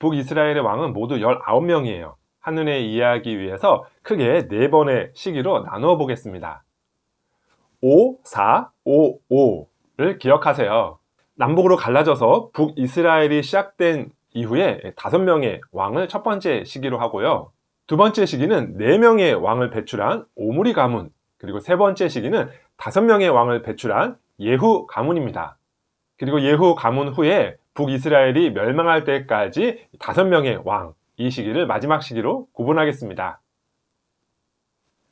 북이스라엘의 왕은 모두 19명이에요. 한눈에 이해하기 위해서 크게 4번의 시기로 나누어 보겠습니다. 5, 4, 5, 5를 기억하세요. 남북으로 갈라져서 북이스라엘이 시작된 이후에 5명의 왕을 첫 번째 시기로 하고요. 두 번째 시기는 4명의 왕을 배출한 오므리 가문, 그리고 세 번째 시기는 5명의 왕을 배출한 예후 가문입니다. 그리고 예후 가문 후에 북이스라엘이 멸망할 때까지 5명의 왕, 이 시기를 마지막 시기로 구분하겠습니다.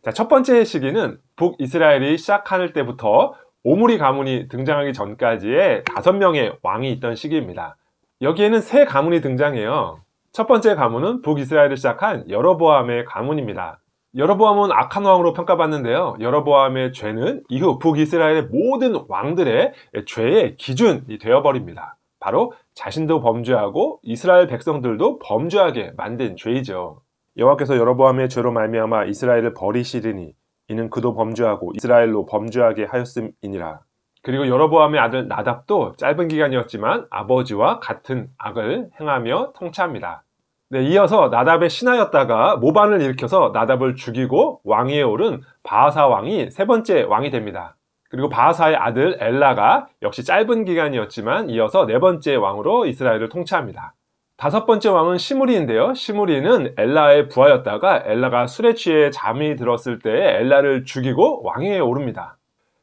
자, 첫 번째 시기는 북이스라엘이 시작할 때부터 오므리 가문이 등장하기 전까지의 5명의 왕이 있던 시기입니다. 여기에는 세 가문이 등장해요. 첫 번째 가문은 북이스라엘을 시작한 여로보암의 가문입니다. 여로보암은 악한 왕으로 평가받는데요. 여로보암의 죄는 이후 북이스라엘의 모든 왕들의 죄의 기준이 되어버립니다. 바로 자신도 범죄하고 이스라엘 백성들도 범죄하게 만든 죄이죠. 여호와께서 여로보암의 죄로 말미암아 이스라엘을 버리시리니 이는 그도 범죄하고 이스라엘로 범죄하게 하였음이니라. 그리고 여로보암의 아들 나답도 짧은 기간이었지만 아버지와 같은 악을 행하며 통치합니다. 네, 이어서 나답의 신하였다가 모반을 일으켜서 나답을 죽이고 왕위에 오른 바하사 왕이 세 번째 왕이 됩니다. 그리고 바하사의 아들 엘라가 역시 짧은 기간이었지만 이어서 네 번째 왕으로 이스라엘을 통치합니다. 다섯 번째 왕은 시므리인데요. 시므리는 엘라의 부하였다가 엘라가 술에 취해 잠이 들었을 때 엘라를 죽이고 왕위에 오릅니다.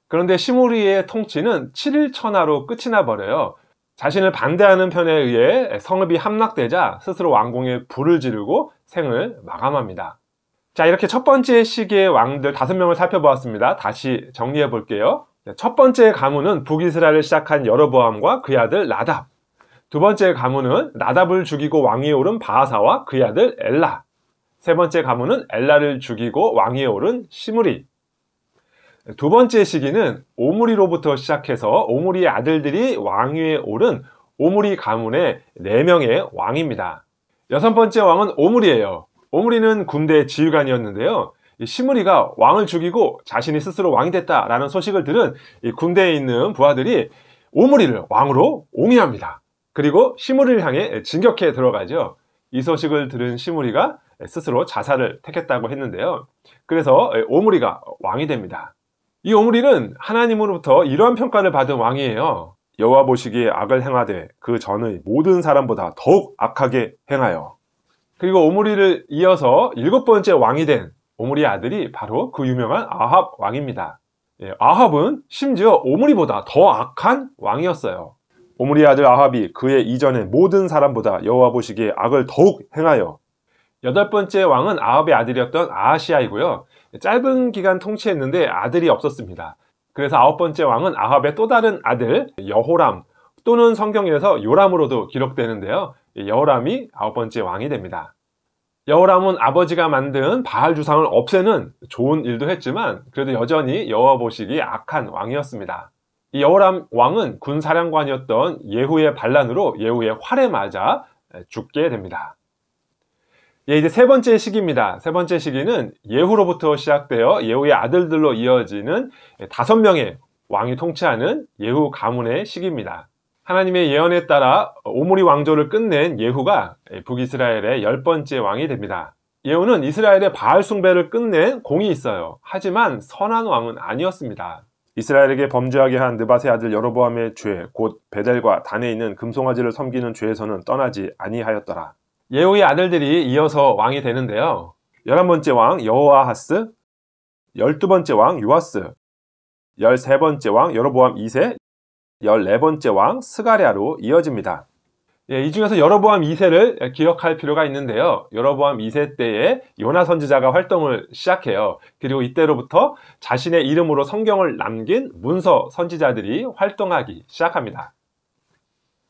그런데 시므리의 통치는 7일 천하로 끝이 나버려요. 자신을 반대하는 편에 의해 성읍이 함락되자 스스로 왕궁에 불을 지르고 생을 마감합니다. 자, 이렇게 첫 번째 시기의 왕들 5명을 살펴보았습니다. 다시 정리해 볼게요. 첫 번째 가문은 북이스라엘을 시작한 여로보암과 그의 아들 나답. 두 번째 가문은 나답을 죽이고 왕위에 오른 바하사와 그의 아들 엘라. 세 번째 가문은 엘라를 죽이고 왕위에 오른 시므리. 두 번째 시기는 오므리로부터 시작해서 오므리의 아들들이 왕위에 오른 오므리 가문의 4명의 왕입니다. 여섯 번째 왕은 오므리예요. 오므리는 군대 지휘관이었는데요. 시므리가 왕을 죽이고 자신이 스스로 왕이 됐다라는 소식을 들은 이 군대에 있는 부하들이 오므리를 왕으로 옹이합니다. 그리고 시므리를 향해 진격해 들어가죠. 이 소식을 들은 시므리가 스스로 자살을 택했다고 했는데요. 그래서 오므리가 왕이 됩니다. 이 오므리는 하나님으로부터 이러한 평가를 받은 왕이에요. 여호와 보시기에 악을 행하되 그 전의 모든 사람보다 더욱 악하게 행하여. 그리고 오므리를 이어서 7번째 왕이 된 오므리의 아들이 바로 그 유명한 아합 왕입니다. 아합은 심지어 오므리보다 더 악한 왕이었어요. 오므리의 아들 아합이 그의 이전의 모든 사람보다 여호와 보시기에 악을 더욱 행하여. 8번째 왕은 아합의 아들이었던 아하시아이고요. 짧은 기간 통치했는데 아들이 없었습니다. 그래서 9번째 왕은 아합의 또 다른 아들 여호람, 또는 성경에서 요람으로도 기록되는데요. 여호람이 9번째 왕이 됩니다. 여호람은 아버지가 만든 바알 주상을 없애는 좋은 일도 했지만 그래도 여전히 여호와 보시기에 악한 왕이었습니다. 이 여호람 왕은 군사령관이었던 예후의 반란으로 예후의 활에 맞아 죽게 됩니다. 이제 세 번째 시기입니다. 세 번째 시기는 예후로부터 시작되어 예후의 아들들로 이어지는 5명의 왕이 통치하는 예후 가문의 시기입니다. 하나님의 예언에 따라 오므리 왕조를 끝낸 예후가 북이스라엘의 10번째 왕이 됩니다. 예후는 이스라엘의 바알 숭배를 끝낸 공이 있어요. 하지만 선한 왕은 아니었습니다. 이스라엘에게 범죄하게 한 느밧의 아들 여로보암의 죄, 곧 베델과 단에 있는 금송아지를 섬기는 죄에서는 떠나지 아니하였더라. 예후의 아들들이 이어서 왕이 되는데요. 11번째 왕 여호아하스, 12번째 왕 요아스, 13번째 왕 여로보암 2세, 14번째 왕 스가랴로 이어집니다. 이 중에서 여로보암 2세를 기억할 필요가 있는데요. 여로보암 2세 때에 요나 선지자가 활동을 시작해요. 그리고 이때로부터 자신의 이름으로 성경을 남긴 문서 선지자들이 활동하기 시작합니다.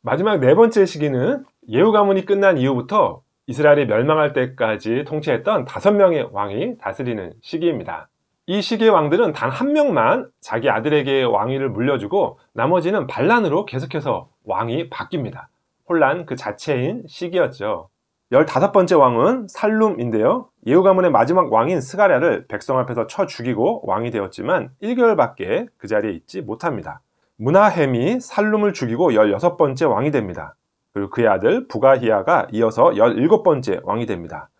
마지막 4번째 시기는 예후 가문이 끝난 이후부터 이스라엘이 멸망할 때까지 통치했던 5명의 왕이 다스리는 시기입니다. 이 시기의 왕들은 단 1명만 자기 아들에게 왕위를 물려주고 나머지는 반란으로 계속해서 왕이 바뀝니다. 혼란 그 자체인 시기였죠. 15번째 왕은 살룸인데요. 예후 가문의 마지막 왕인 스가랴를 백성 앞에서 쳐 죽이고 왕이 되었지만 1개월밖에 그 자리에 있지 못합니다. 므나헴이 살룸을 죽이고 16번째 왕이 됩니다. 그리고 그의 아들 부가히야가 이어서 17번째 왕이 됩니다.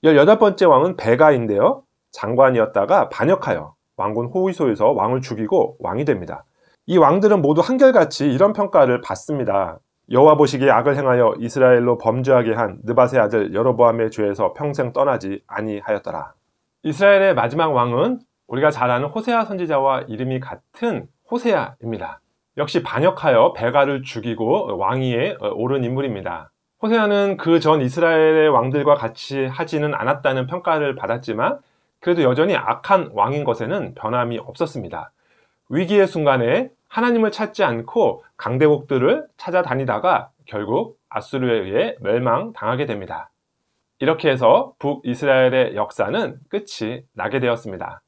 18번째 왕은 베가인데요. 장관이었다가 반역하여 왕군 호위소에서 왕을 죽이고 왕이 됩니다. 이 왕들은 모두 한결같이 이런 평가를 받습니다. 여호와 보시기에 악을 행하여 이스라엘로 범죄하게 한 느밧의 아들 여로보암의 죄에서 평생 떠나지 아니하였더라. 이스라엘의 마지막 왕은 우리가 잘 아는 호세아 선지자와 이름이 같은 호세아입니다. 역시 반역하여 베가를 죽이고 왕위에 오른 인물입니다. 호세아는 그 전 이스라엘의 왕들과 같이 하지는 않았다는 평가를 받았지만 그래도 여전히 악한 왕인 것에는 변함이 없었습니다. 위기의 순간에 하나님을 찾지 않고 강대국들을 찾아다니다가 결국 아수르에 의해 멸망당하게 됩니다. 이렇게 해서 북이스라엘의 역사는 끝이 나게 되었습니다.